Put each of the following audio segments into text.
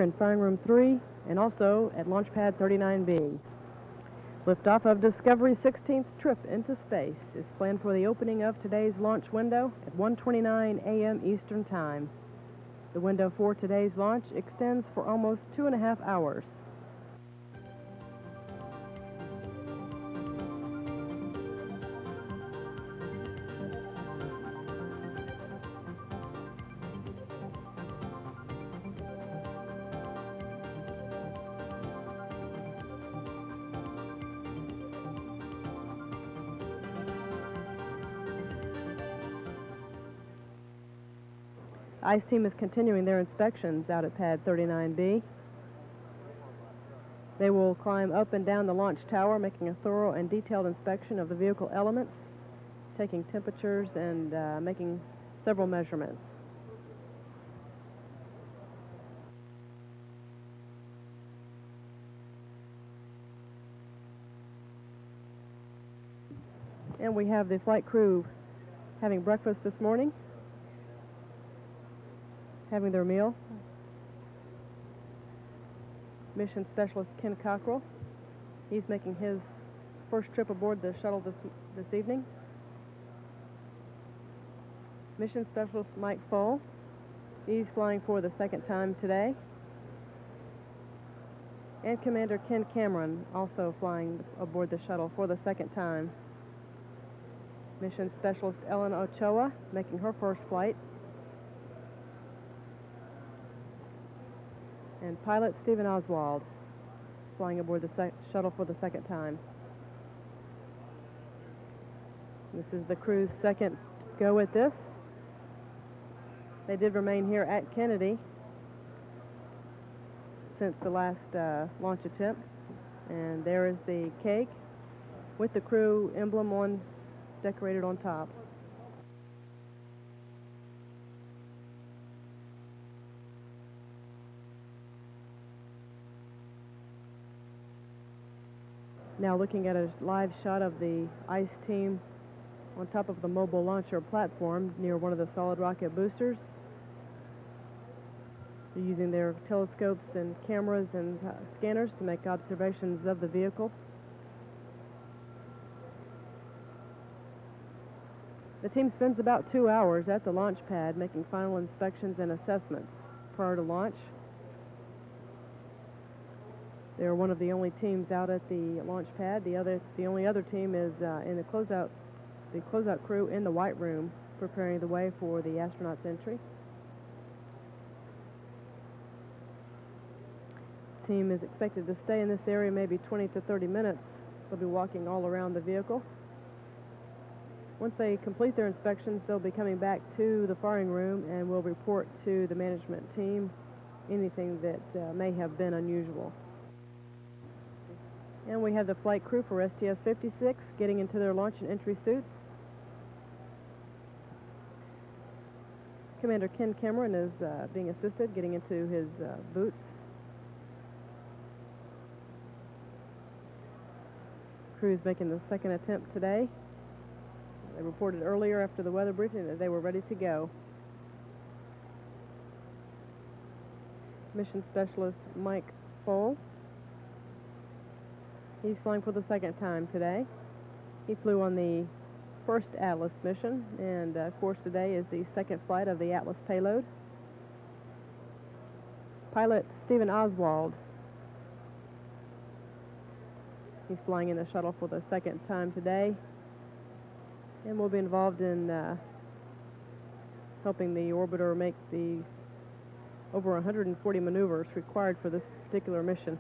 in Firing Room 3 and also at Launch Pad 39B. Liftoff of Discovery's 16th trip into space is planned for the opening of today's launch window at 1:29 a.m. Eastern Time. The window for today's launch extends for almost 2.5 hours. ICE team is continuing their inspections out at Pad 39B. They will climb up and down the launch tower, making a thorough and detailed inspection of the vehicle elements, taking temperatures and making several measurements. And we have the flight crew having breakfast this morning, having their meal. Mission Specialist Ken Cockrell, he's making his first trip aboard the shuttle this evening. Mission Specialist Mike Foll, he's flying for the second time today. And Commander Ken Cameron also flying aboard the shuttle for the second time. Mission Specialist Ellen Ochoa making her first flight. And pilot Stephen Oswald is flying aboard the shuttle for the second time. This is the crew's second go at this. They did remain here at Kennedy since the last launch attempt. And there is the cake with the crew emblem decorated on top. Now looking at a live shot of the ICE team on top of the mobile launcher platform near one of the solid rocket boosters. They're using their telescopes and cameras and scanners to make observations of the vehicle. The team spends about 2 hours at the launch pad making final inspections and assessments prior to launch. They're one of the only teams out at the launch pad. The only other team is in the closeout crew in the White Room, preparing the way for the astronauts' entry. The team is expected to stay in this area maybe 20 to 30 minutes. They'll be walking all around the vehicle. Once they complete their inspections, they'll be coming back to the firing room and will report to the management team anything that may have been unusual. And we have the flight crew for STS-56 getting into their launch and entry suits. Commander Ken Cameron is being assisted getting into his boots. Crew is making the second attempt today. They reported earlier after the weather briefing that they were ready to go. Mission Specialist Mike Foll, he's flying for the second time today. He flew on the first Atlas mission, and of course today is the second flight of the Atlas payload. Pilot Stephen Oswald, he's flying in the shuttle for the second time today, and will be involved in helping the orbiter make the over 140 maneuvers required for this particular mission.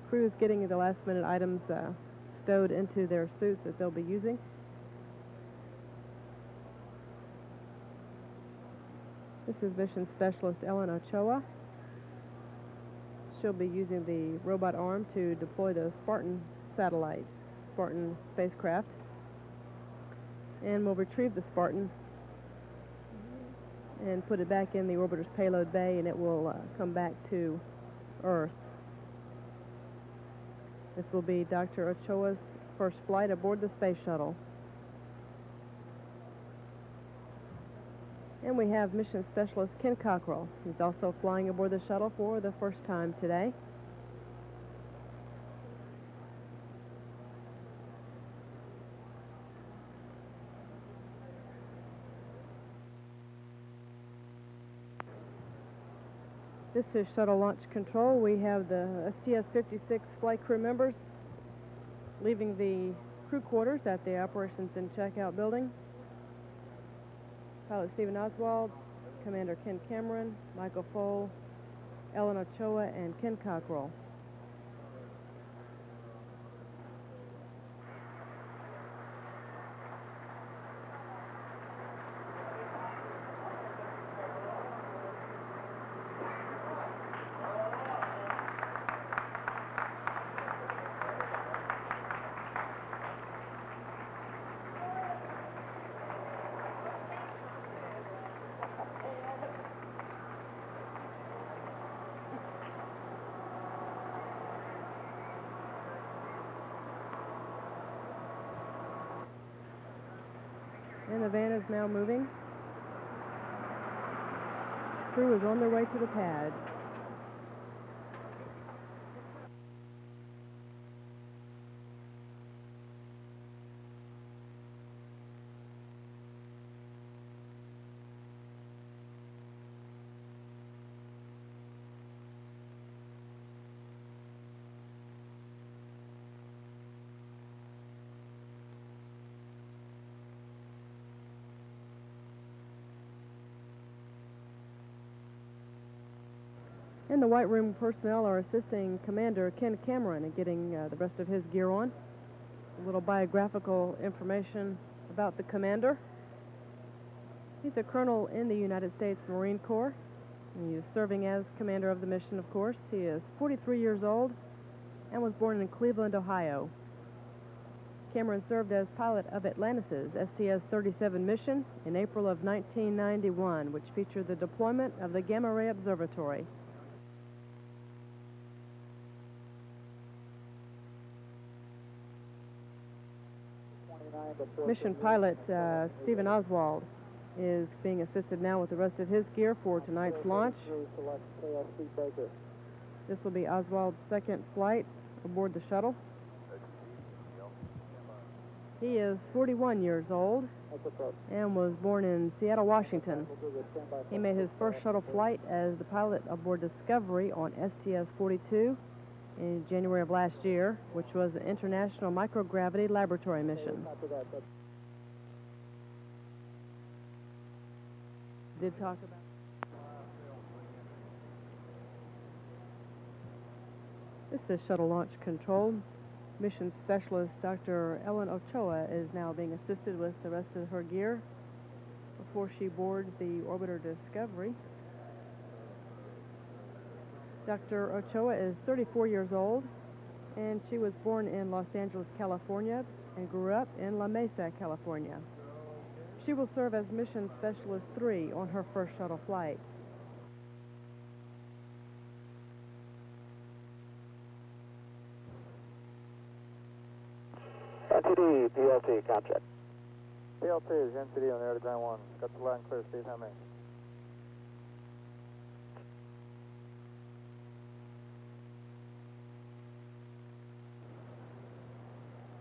Crew is getting the last minute items stowed into their suits that they'll be using. This is Mission Specialist Ellen Ochoa. She'll be using the robot arm to deploy the Spartan spacecraft. And we'll retrieve the Spartan and put it back in the orbiter's payload bay, and it will come back to Earth. This will be Dr. Ochoa's first flight aboard the space shuttle. And we have Mission Specialist Ken Cockrell. He's also flying aboard the shuttle for the first time today. This is Shuttle Launch Control. We have the STS-56 flight crew members leaving the crew quarters at the Operations and Checkout building. Pilot Stephen Oswald, Commander Ken Cameron, Michael Foale, Ellen Ochoa, and Ken Cockrell. And the van is now moving. Crew is on their way to the pad. And the White Room personnel are assisting Commander Ken Cameron in getting the rest of his gear on. A little biographical information about the commander. He's a colonel in the United States Marine Corps. He is serving as commander of the mission, of course. He is 43 years old and was born in Cleveland, Ohio. Cameron served as pilot of Atlantis' STS-37 mission in April of 1991, which featured the deployment of the Gamma Ray Observatory. Mission pilot Stephen Oswald is being assisted now with the rest of his gear for tonight's launch. This will be Oswald's second flight aboard the shuttle. He is 41 years old and was born in Seattle, Washington. He made his first shuttle flight as the pilot aboard Discovery on STS-42 in January of last year, which was an international microgravity laboratory mission. Did talk about this is Shuttle Launch Control. Mission Specialist Dr. Ellen Ochoa is now being assisted with the rest of her gear before she boards the orbiter Discovery. Dr. Ochoa is 34 years old, and she was born in Los Angeles, California, and grew up in La Mesa, California. She will serve as Mission Specialist 3 on her first shuttle flight. NTD, DLT, contract. DLT is NTD on the air to ground 1. Got the line clear, Steve, how many?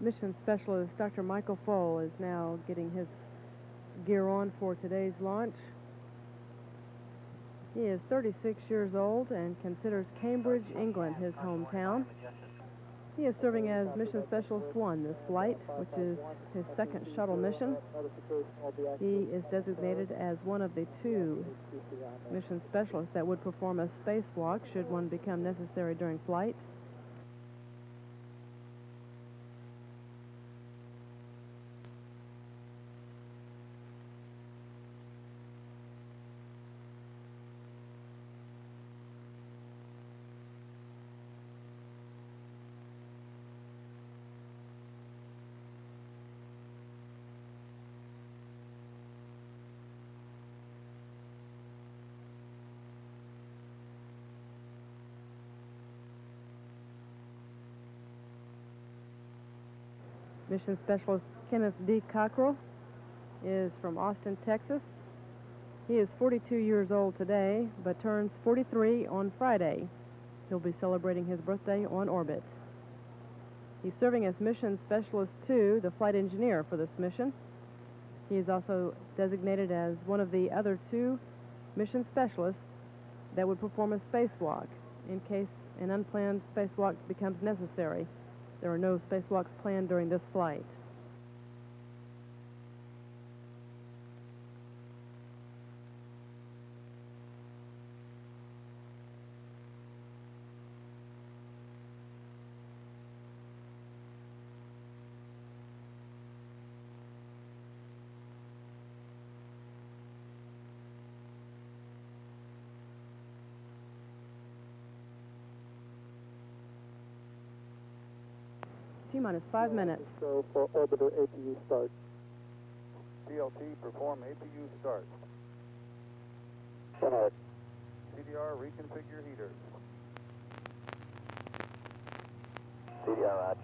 Mission Specialist Dr. Michael Foale is now getting his gear on for today's launch. He is 36 years old and considers Cambridge, England, his hometown. He is serving as Mission Specialist 1 this flight, which is his second shuttle mission. He is designated as one of the 2 mission specialists that would perform a spacewalk should one become necessary during flight. Mission Specialist Kenneth D. Cockrell is from Austin, Texas. He is 42 years old today, but turns 43 on Friday. He'll be celebrating his birthday on orbit. He's serving as Mission Specialist 2, the flight engineer for this mission. He is also designated as one of the other 2 mission specialists that would perform a spacewalk in case an unplanned spacewalk becomes necessary. There are no spacewalks planned during this flight. T-minus 5 minutes. Go for orbiter APU start. CLT, perform APU start. Start. CDR, reconfigure heaters. CDR, Rod.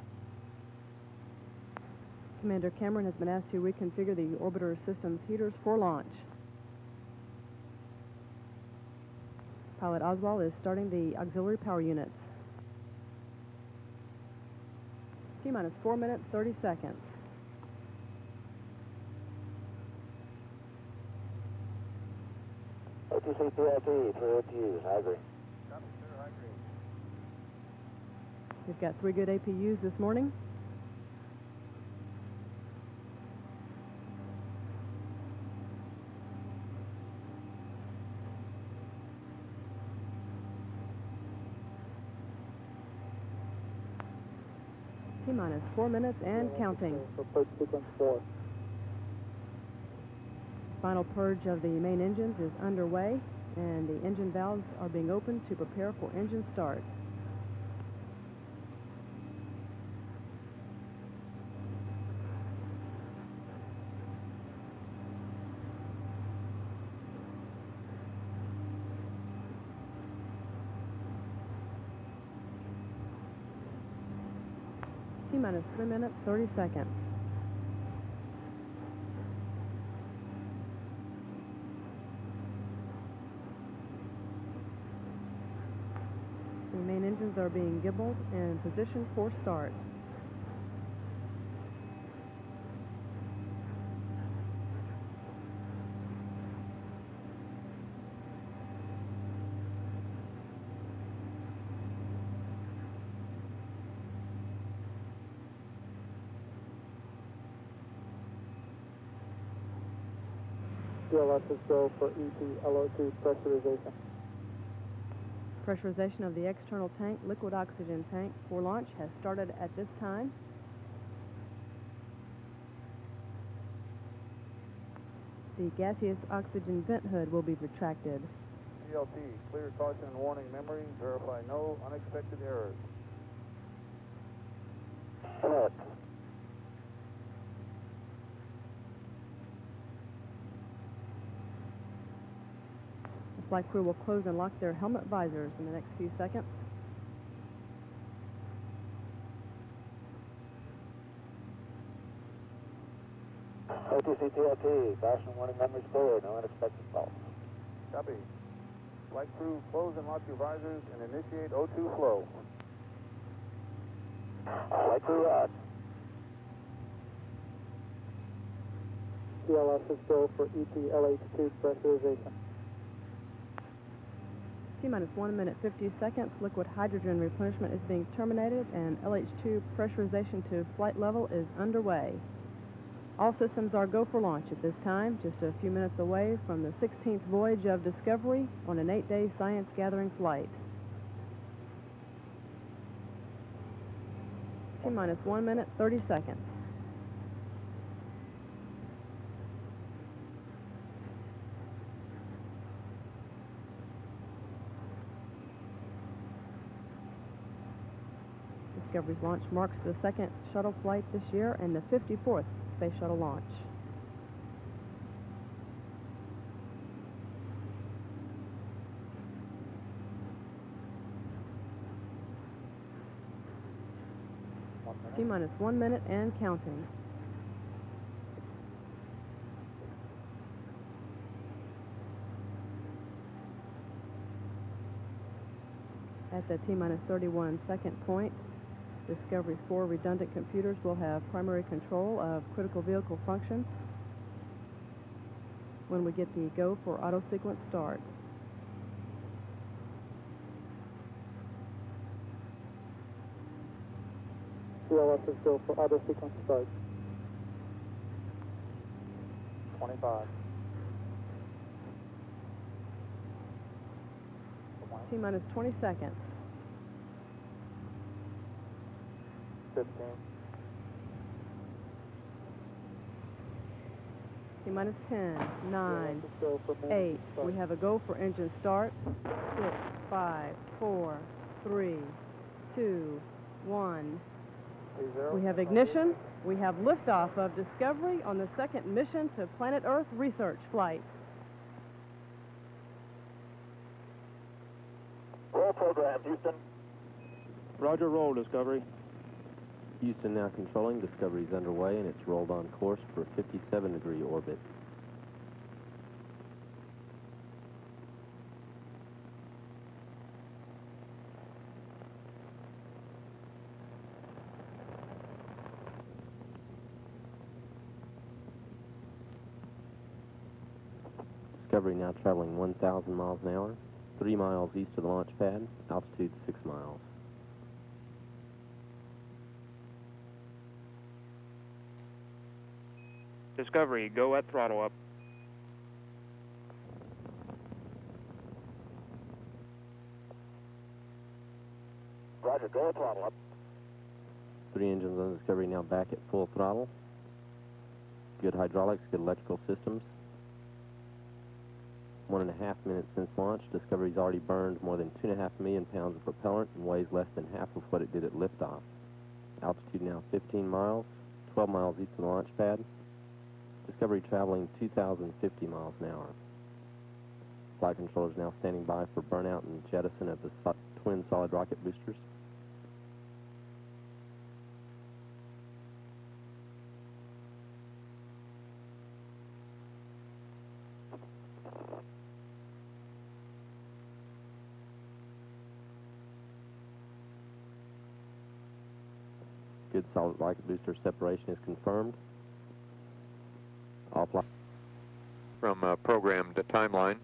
Commander Cameron has been asked to reconfigure the orbiter system's heaters for launch. Pilot Oswald is starting the auxiliary power units. T-minus 4 minutes, 30 seconds. ATC PLT, 3 APUs, high green. Copy, sir, high green. We've got 3 good APUs this morning. T-minus 4 minutes and counting. For purge sequence 4. Final purge of the main engines is underway, and the engine valves are being opened to prepare for engine start. T-minus 3 minutes, 30 seconds. The main engines are being gibbled and positioned for start. CLS is go for EP-LO2 pressurization. Pressurization of the external tank, liquid oxygen tank for launch has started at this time. The gaseous oxygen vent hood will be retracted. CLT, clear caution and warning memory, verify no unexpected errors. Alert. The flight crew will close and lock their helmet visors in the next few seconds. ATC TLT, caution warning memories clear, no unexpected faults. Copy. Flight crew, close and lock your visors and initiate O2 flow. Flight crew, Rod. CLS is go for EP-LH2 pressurization. T-minus 1 minute 50 seconds. Liquid hydrogen replenishment is being terminated and LH2 pressurization to flight level is underway. All systems are go for launch at this time, just a few minutes away from the 16th voyage of Discovery on an 8-day science gathering flight. T-minus 1 minute 30 seconds. Discovery's launch marks the second shuttle flight this year and the 54th space shuttle launch. T-minus 1 minute and counting. At the T-minus 31 second point, Discovery's 4 redundant computers will have primary control of critical vehicle functions when we get the go for auto sequence start. CLS is go for auto sequence start. 25. T-minus 20 seconds. 15. T-minus 10, 9, CLS is go for main 8. start. We have a go for engine start. 6, 5, 4, 3, 2, 1. 30. We have ignition. We have liftoff of Discovery on the second mission to Planet Earth research flight. Roll program, Houston. Roger, roll, Discovery. Houston now controlling. Discovery's underway, and it's rolled on course for a 57-degree orbit. Discovery now traveling 1,000 miles an hour, 3 miles east of the launch pad, altitude 6 miles. Discovery, go at throttle up. Roger, go at throttle up. 3 engines on Discovery now back at full throttle. Good hydraulics, good electrical systems. 1.5 minutes since launch, Discovery's already burned more than 2.5 million pounds of propellant and weighs less than half of what it did at liftoff. Altitude now 15 miles, 12 miles east of the launch pad. Discovery traveling 2,050 miles an hour. Flight controllers now standing by for burnout and jettison of the twin solid rocket boosters. Good solid rocket booster separation is confirmed. All flight. From programmed timeline,